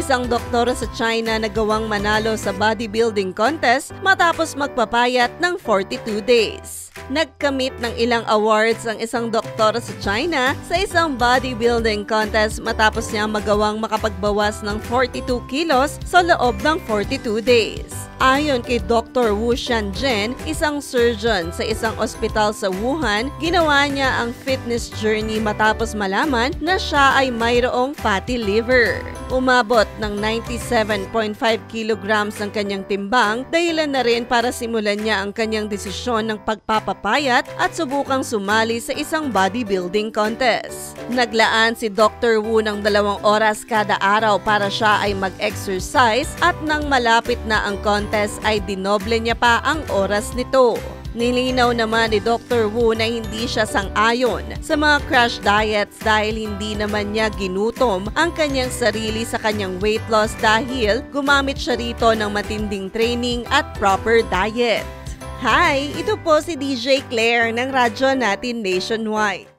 isang doktor sa China na gawang manalo sa bodybuilding contest matapos magpapayat ng 42 days. Nagkamit ng ilang awards ang isang doktor sa China sa isang bodybuilding contest matapos niya magawang makapagbawas ng 42 kilos sa loob ng 42 days. Ayon kay Dr. Wu Xianzhen, isang surgeon sa isang ospital sa Wuhan, ginawa niya ang fitness journey matapos malaman na siya ay mayroong fatty liver. Umabot ng 97.5 kilograms ang kanyang timbang, dahilan na rin para simulan niya ang kanyang desisyon ng pagpapapayat at subukang sumali sa isang bodybuilding contest. Naglaan si Dr. Wu ng 2 oras kada araw para siya ay mag-exercise at nang malapit na ang contest ay dinoble niya pa ang oras nito. Nilinaw naman ni Dr. Wu na hindi siya sang-ayon sa mga crash diets dahil hindi naman niya ginutom ang kanyang sarili sa kanyang weight loss dahil gumamit siya rito ng matinding training at proper diet. Hi! Ito po si DJ Claire ng Radyo Natin Nationwide.